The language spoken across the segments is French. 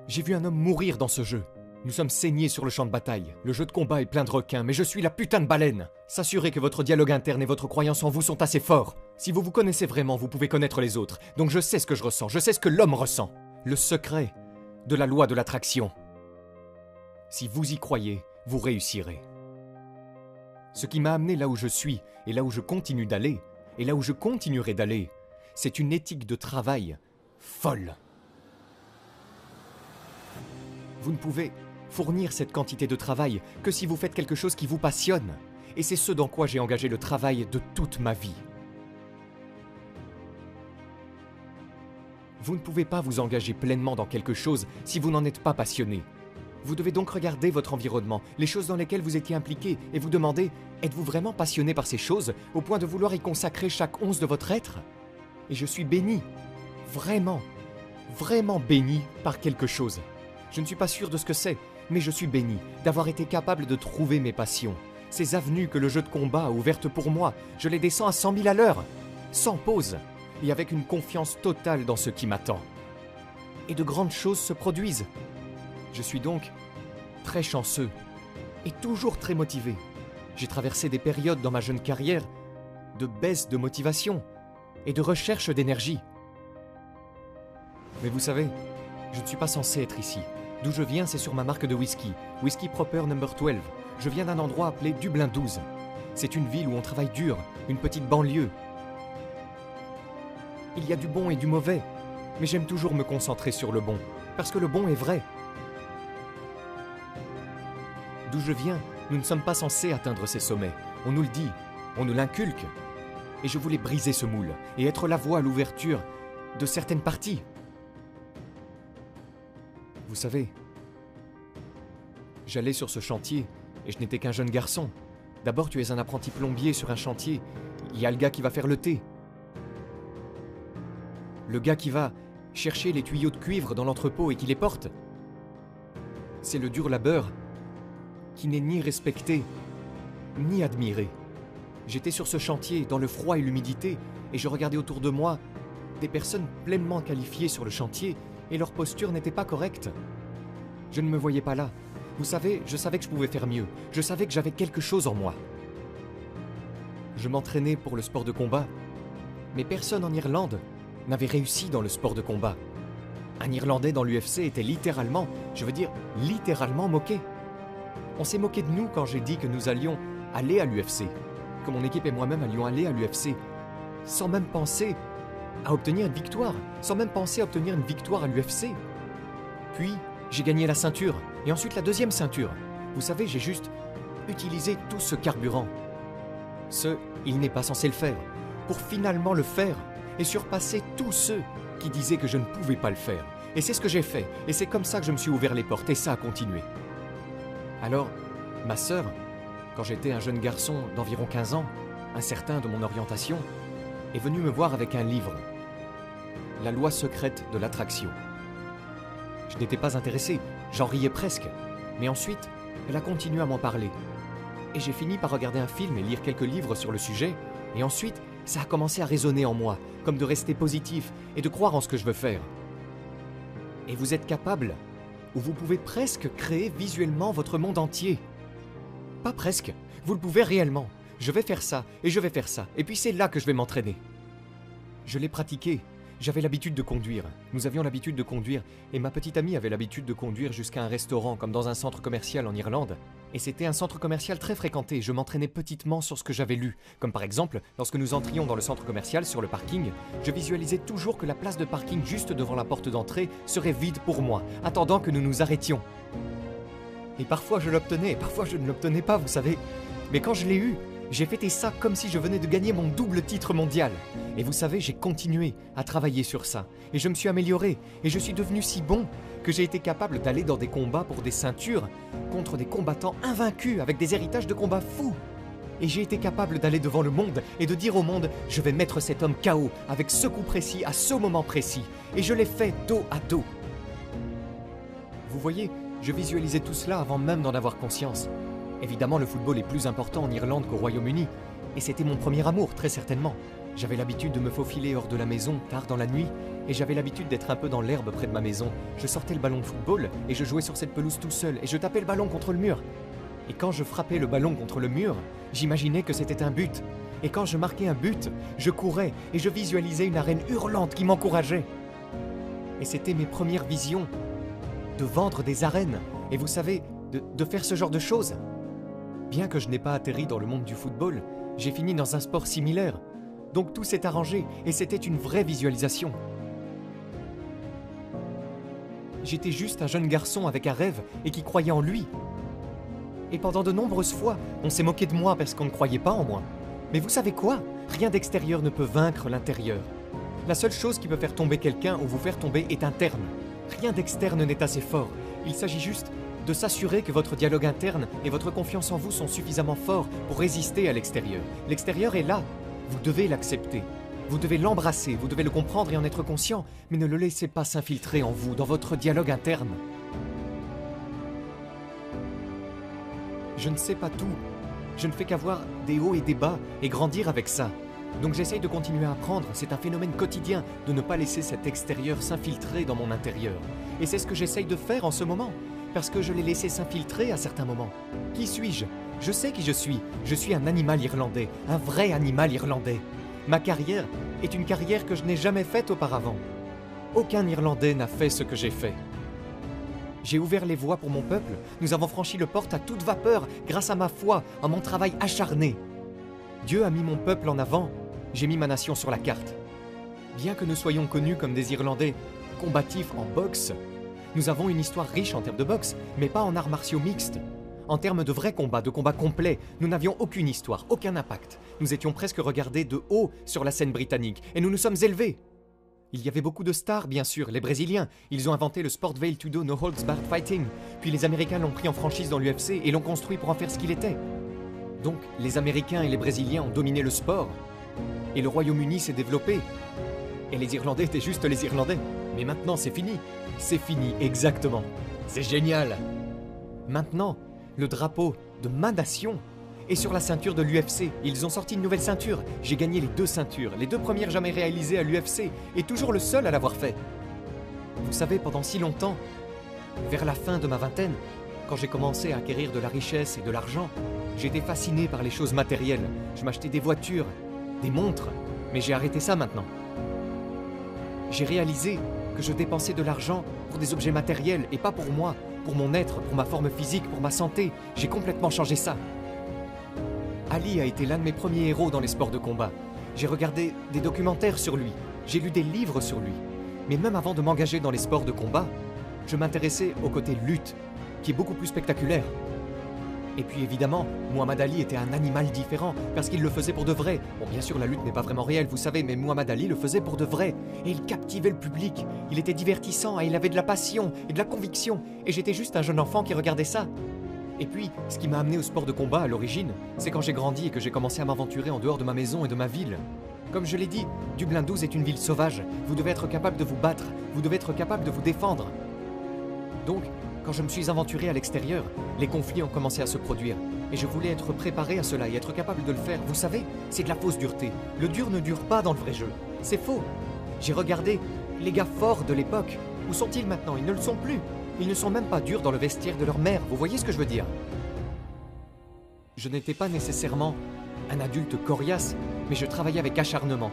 J'ai vu un homme mourir dans ce jeu. Nous sommes saignés sur le champ de bataille. Le jeu de combat est plein de requins, mais je suis la putain de baleine. S'assurer que votre dialogue interne et votre croyance en vous sont assez forts. Si vous vous connaissez vraiment, vous pouvez connaître les autres. Donc je sais ce que je ressens, je sais ce que l'homme ressent. Le secret de la loi de l'attraction. Si vous y croyez, vous réussirez. Ce qui m'a amené là où je suis, et là où je continue d'aller, et là où je continuerai d'aller, c'est une éthique de travail folle. Vous ne pouvez fournir cette quantité de travail que si vous faites quelque chose qui vous passionne. Et c'est ce dans quoi j'ai engagé le travail de toute ma vie. Vous ne pouvez pas vous engager pleinement dans quelque chose si vous n'en êtes pas passionné. Vous devez donc regarder votre environnement, les choses dans lesquelles vous étiez impliqué, et vous demander, êtes-vous vraiment passionné par ces choses, au point de vouloir y consacrer chaque once de votre être? Et je suis béni, vraiment, vraiment béni par quelque chose. Je ne suis pas sûr de ce que c'est, mais je suis béni d'avoir été capable de trouver mes passions. Ces avenues que le jeu de combat a ouvertes pour moi, je les descends à 100 000 à l'heure, sans pause, et avec une confiance totale dans ce qui m'attend. Et de grandes choses se produisent. Je suis donc très chanceux et toujours très motivé. J'ai traversé des périodes dans ma jeune carrière de baisse de motivation et de recherche d'énergie. Mais vous savez, je ne suis pas censé être ici. D'où je viens, c'est sur ma marque de whisky, Whisky Proper No. 12. Je viens d'un endroit appelé Dublin 12. C'est une ville où on travaille dur, une petite banlieue. Il y a du bon et du mauvais, mais j'aime toujours me concentrer sur le bon, parce que le bon est vrai. D'où je viens, nous ne sommes pas censés atteindre ces sommets. On nous le dit, on nous l'inculque. Et je voulais briser ce moule et être la voie à l'ouverture de certaines parties. Vous savez, j'allais sur ce chantier et je n'étais qu'un jeune garçon. D'abord, tu es un apprenti plombier sur un chantier. Il y a le gars qui va faire le thé. Le gars qui va chercher les tuyaux de cuivre dans l'entrepôt et qui les porte. C'est le dur labeur qui n'est ni respecté, ni admiré. J'étais sur ce chantier, dans le froid et l'humidité, et je regardais autour de moi des personnes pleinement qualifiées sur le chantier, et leur posture n'était pas correcte. Je ne me voyais pas là. Vous savez, je savais que je pouvais faire mieux. Je savais que j'avais quelque chose en moi. Je m'entraînais pour le sport de combat, mais personne en Irlande n'avait réussi dans le sport de combat. Un Irlandais dans l'UFC était littéralement, je veux dire littéralement moqué. On s'est moqué de nous quand j'ai dit que nous allions aller à l'UFC, que mon équipe et moi-même allions aller à l'UFC, sans même penser à obtenir une victoire, sans même penser à obtenir une victoire à l'UFC. Puis, j'ai gagné la ceinture, et ensuite la deuxième ceinture. Vous savez, j'ai juste utilisé tout ce carburant. Il n'est pas censé le faire, pour finalement le faire, et surpasser tous ceux qui disaient que je ne pouvais pas le faire. Et c'est ce que j'ai fait, et c'est comme ça que je me suis ouvert les portes, et ça a continué. Alors, ma sœur, quand j'étais un jeune garçon d'environ 15 ans, incertain de mon orientation, est venue me voir avec un livre, La loi secrète de l'attraction. Je n'étais pas intéressé, j'en riais presque, mais ensuite, elle a continué à m'en parler. Et j'ai fini par regarder un film et lire quelques livres sur le sujet, et ensuite, ça a commencé à résonner en moi, comme de rester positif et de croire en ce que je veux faire. Et vous êtes capable, ou vous pouvez presque créer visuellement votre monde entier. Pas presque, vous le pouvez réellement. Je vais faire ça, et je vais faire ça, et puis c'est là que je vais m'entraîner. Je l'ai pratiqué. J'avais l'habitude de conduire. Nous avions l'habitude de conduire, et ma petite amie avait l'habitude de conduire jusqu'à un restaurant, comme dans un centre commercial en Irlande. Et c'était un centre commercial très fréquenté, je m'entraînais petitement sur ce que j'avais lu. Comme par exemple, lorsque nous entrions dans le centre commercial sur le parking, je visualisais toujours que la place de parking juste devant la porte d'entrée serait vide pour moi, attendant que nous nous arrêtions. Et parfois je l'obtenais, et parfois je ne l'obtenais pas, vous savez. Mais quand je l'ai eu, j'ai fêté ça comme si je venais de gagner mon double titre mondial. Et vous savez, j'ai continué à travailler sur ça. Et je me suis amélioré. Et je suis devenu si bon que j'ai été capable d'aller dans des combats pour des ceintures contre des combattants invaincus avec des héritages de combats fous. Et j'ai été capable d'aller devant le monde et de dire au monde « Je vais mettre cet homme KO avec ce coup précis à ce moment précis. » Et je l'ai fait dos à dos. Vous voyez, je visualisais tout cela avant même d'en avoir conscience. Évidemment, le football est plus important en Irlande qu'au Royaume-Uni. Et c'était mon premier amour, très certainement. J'avais l'habitude de me faufiler hors de la maison, tard dans la nuit, Et j'avais l'habitude d'être un peu dans l'herbe près de ma maison. Je sortais le ballon de football et je jouais sur cette pelouse tout seul et je tapais le ballon contre le mur. Et quand je frappais le ballon contre le mur, j'imaginais que c'était un but. Et quand je marquais un but, je courais et je visualisais une arène hurlante qui m'encourageait. Et c'était mes premières visions de vendre des arènes. Et vous savez, de faire ce genre de choses. Bien que je n'ai pas atterri dans le monde du football, j'ai fini dans un sport similaire. Donc tout s'est arrangé et c'était une vraie visualisation. J'étais juste un jeune garçon avec un rêve et qui croyait en lui. Et pendant de nombreuses fois, on s'est moqué de moi parce qu'on ne croyait pas en moi. Mais vous savez quoi? Rien d'extérieur ne peut vaincre l'intérieur. La seule chose qui peut faire tomber quelqu'un ou vous faire tomber est interne. Rien d'externe n'est assez fort. Il s'agit juste de s'assurer que votre dialogue interne et votre confiance en vous sont suffisamment forts pour résister à l'extérieur. L'extérieur est là. Vous devez l'accepter. Vous devez l'embrasser, vous devez le comprendre et en être conscient, mais ne le laissez pas s'infiltrer en vous, dans votre dialogue interne. Je ne sais pas tout. Je ne fais qu'avoir des hauts et des bas et grandir avec ça. Donc j'essaye de continuer à apprendre, c'est un phénomène quotidien de ne pas laisser cet extérieur s'infiltrer dans mon intérieur. Et c'est ce que j'essaye de faire en ce moment, parce que je l'ai laissé s'infiltrer à certains moments. Qui suis-je? Je sais qui je suis un animal irlandais, un vrai animal irlandais. Ma carrière est une carrière que je n'ai jamais faite auparavant. Aucun Irlandais n'a fait ce que j'ai fait. J'ai ouvert les voies pour mon peuple, nous avons franchi le port à toute vapeur grâce à ma foi, à mon travail acharné. Dieu a mis mon peuple en avant, j'ai mis ma nation sur la carte. Bien que nous soyons connus comme des Irlandais combatifs en boxe, nous avons une histoire riche en termes de boxe, mais pas en arts martiaux mixtes. En termes de vrais combats, de combats complets, nous n'avions aucune histoire, aucun impact. Nous étions presque regardés de haut sur la scène britannique, et nous nous sommes élevés. Il y avait beaucoup de stars, bien sûr, les Brésiliens. Ils ont inventé le Sport Veil Tudo No Holds Barred Fighting. Puis les Américains l'ont pris en franchise dans l'UFC et l'ont construit pour en faire ce qu'il était. Donc, les Américains et les Brésiliens ont dominé le sport. Et le Royaume-Uni s'est développé. Et les Irlandais étaient juste les Irlandais. Mais maintenant, c'est fini. C'est fini, exactement. C'est génial. Maintenant, le drapeau de ma nation est sur la ceinture de l'UFC. Ils ont sorti une nouvelle ceinture. J'ai gagné les 2 ceintures, les 2 premières jamais réalisées à l'UFC, et toujours le seul à l'avoir fait. Vous savez, pendant si longtemps, vers la fin de ma vingtaine, quand j'ai commencé à acquérir de la richesse et de l'argent, j'étais fasciné par les choses matérielles. Je m'achetais des voitures, des montres, mais j'ai arrêté ça maintenant. J'ai réalisé que je dépensais de l'argent pour des objets matériels et pas pour moi, pour mon être, pour ma forme physique, pour ma santé. J'ai complètement changé ça. Ali a été l'un de mes premiers héros dans les sports de combat. J'ai regardé des documentaires sur lui, j'ai lu des livres sur lui. Mais même avant de m'engager dans les sports de combat, je m'intéressais au côté lutte, qui est beaucoup plus spectaculaire. Et puis évidemment, Muhammad Ali était un animal différent, parce qu'il le faisait pour de vrai. Bon, bien sûr, la lutte n'est pas vraiment réelle, vous savez, mais Muhammad Ali le faisait pour de vrai. Et il captivait le public, il était divertissant, et il avait de la passion et de la conviction. Et j'étais juste un jeune enfant qui regardait ça. Et puis, ce qui m'a amené au sport de combat à l'origine, c'est quand j'ai grandi et que j'ai commencé à m'aventurer en dehors de ma maison et de ma ville. Comme je l'ai dit, Dublin 12 est une ville sauvage. Vous devez être capable de vous battre, vous devez être capable de vous défendre. Donc, quand je me suis aventuré à l'extérieur, les conflits ont commencé à se produire. Et je voulais être préparé à cela et être capable de le faire. Vous savez, c'est de la fausse dureté. Le dur ne dure pas dans le vrai jeu. C'est faux. J'ai regardé les gars forts de l'époque. Où sont-ils maintenant? Ils ne le sont plus. Ils ne sont même pas durs dans le vestiaire de leur mère. Vous voyez ce que je veux dire? Je n'étais pas nécessairement un adulte coriace, mais je travaillais avec acharnement.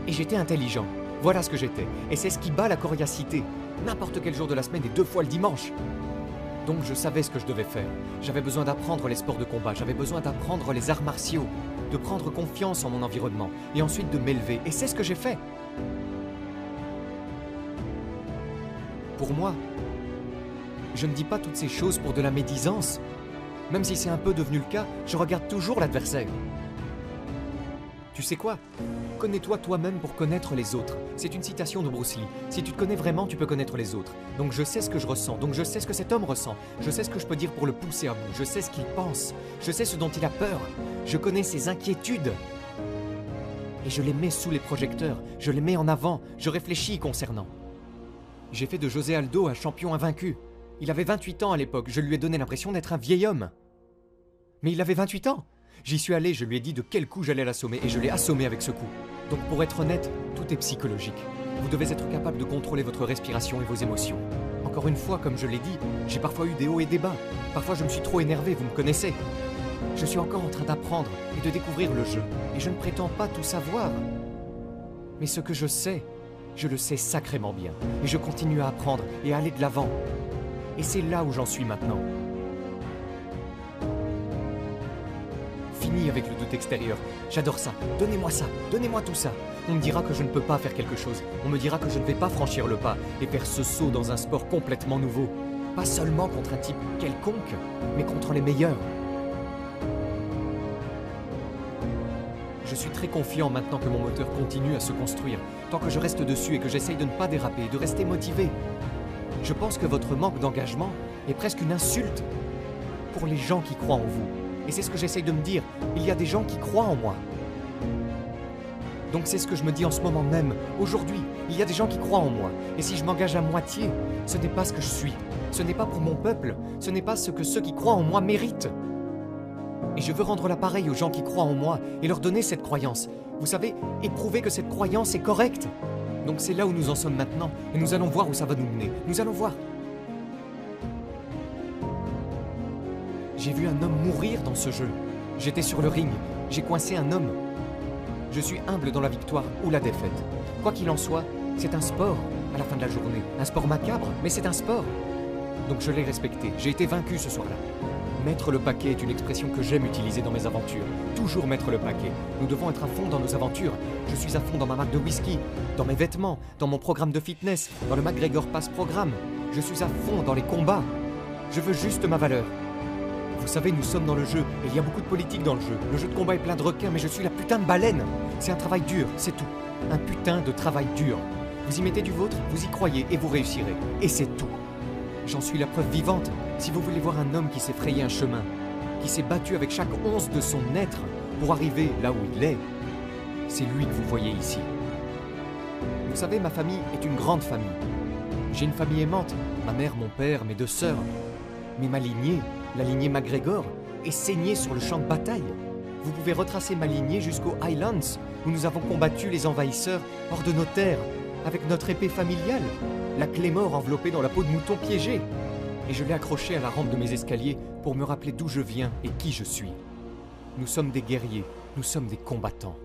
Et j'étais intelligent. Voilà ce que j'étais. Et c'est ce qui bat la coriacité. N'importe quel jour de la semaine et 2 fois le dimanche. Donc je savais ce que je devais faire. J'avais besoin d'apprendre les sports de combat, j'avais besoin d'apprendre les arts martiaux, de prendre confiance en mon environnement, et ensuite de m'élever. Et c'est ce que j'ai fait. Pour moi, je ne dis pas toutes ces choses pour de la médisance. Même si c'est un peu devenu le cas, je regarde toujours l'adversaire. Tu sais quoi? Connais-toi toi-même pour connaître les autres. C'est une citation de Bruce Lee. Si tu te connais vraiment, tu peux connaître les autres. Donc je sais ce que je ressens, donc je sais ce que cet homme ressent. Je sais ce que je peux dire pour le pousser à bout. Je sais ce qu'il pense. Je sais ce dont il a peur. Je connais ses inquiétudes. Et je les mets sous les projecteurs. Je les mets en avant. Je réfléchis concernant. J'ai fait de José Aldo un champion invaincu. Il avait 28 ans à l'époque. Je lui ai donné l'impression d'être un vieil homme. Mais il avait 28 ans. J'y suis allé, je lui ai dit de quel coup j'allais l'assommer, et je l'ai assommé avec ce coup. Donc pour être honnête, tout est psychologique. Vous devez être capable de contrôler votre respiration et vos émotions. Encore une fois, comme je l'ai dit, j'ai parfois eu des hauts et des bas. Parfois je me suis trop énervé, vous me connaissez. Je suis encore en train d'apprendre et de découvrir le jeu, et je ne prétends pas tout savoir. Mais ce que je sais, je le sais sacrément bien, et je continue à apprendre et à aller de l'avant. Et c'est là où j'en suis maintenant. Fini avec le doute extérieur. J'adore ça. Donnez-moi tout ça. On me dira que je ne peux pas faire quelque chose. On me dira que je ne vais pas franchir le pas et faire ce saut dans un sport complètement nouveau. Pas seulement contre un type quelconque, mais contre les meilleurs. Je suis très confiant maintenant que mon moteur continue à se construire, tant que je reste dessus et que j'essaye de ne pas déraper, de rester motivé. Je pense que votre manque d'engagement est presque une insulte pour les gens qui croient en vous. Et c'est ce que j'essaye de me dire, il y a des gens qui croient en moi. Donc c'est ce que je me dis en ce moment même, aujourd'hui, il y a des gens qui croient en moi. Et si je m'engage à moitié, ce n'est pas ce que je suis. Ce n'est pas pour mon peuple, ce n'est pas ce que ceux qui croient en moi méritent. Et je veux rendre l'appareil aux gens qui croient en moi et leur donner cette croyance. Vous savez, et prouver que cette croyance est correcte. Donc c'est là où nous en sommes maintenant, et nous allons voir où ça va nous mener. Nous allons voir. J'ai vu un homme mourir dans ce jeu. J'étais sur le ring, j'ai coincé un homme. Je suis humble dans la victoire ou la défaite. Quoi qu'il en soit, c'est un sport à la fin de la journée. Un sport macabre, mais c'est un sport. Donc je l'ai respecté, j'ai été vaincu ce soir-là. Mettre le paquet est une expression que j'aime utiliser dans mes aventures. Toujours mettre le paquet. Nous devons être à fond dans nos aventures. Je suis à fond dans ma marque de whisky, dans mes vêtements, dans mon programme de fitness, dans le McGregor Pass Programme. Je suis à fond dans les combats. Je veux juste ma valeur. Vous savez, nous sommes dans le jeu, et il y a beaucoup de politique dans le jeu. Le jeu de combat est plein de requins, mais je suis la putain de baleine. C'est un travail dur, c'est tout. Un putain de travail dur. Vous y mettez du vôtre, vous y croyez, et vous réussirez. Et c'est tout. J'en suis la preuve vivante. Si vous voulez voir un homme qui s'est frayé un chemin, qui s'est battu avec chaque once de son être pour arriver là où il est, c'est lui que vous voyez ici. Vous savez, ma famille est une grande famille. J'ai une famille aimante, ma mère, mon père, mes 2 sœurs. Mais ma lignée, la lignée McGregor, est saignée sur le champ de bataille. Vous pouvez retracer ma lignée jusqu'aux Highlands, où nous avons combattu les envahisseurs hors de nos terres, avec notre épée familiale, la Claymore enveloppée dans la peau de mouton piégé. Et je l'ai accrochée à la rampe de mes escaliers pour me rappeler d'où je viens et qui je suis. Nous sommes des guerriers, nous sommes des combattants.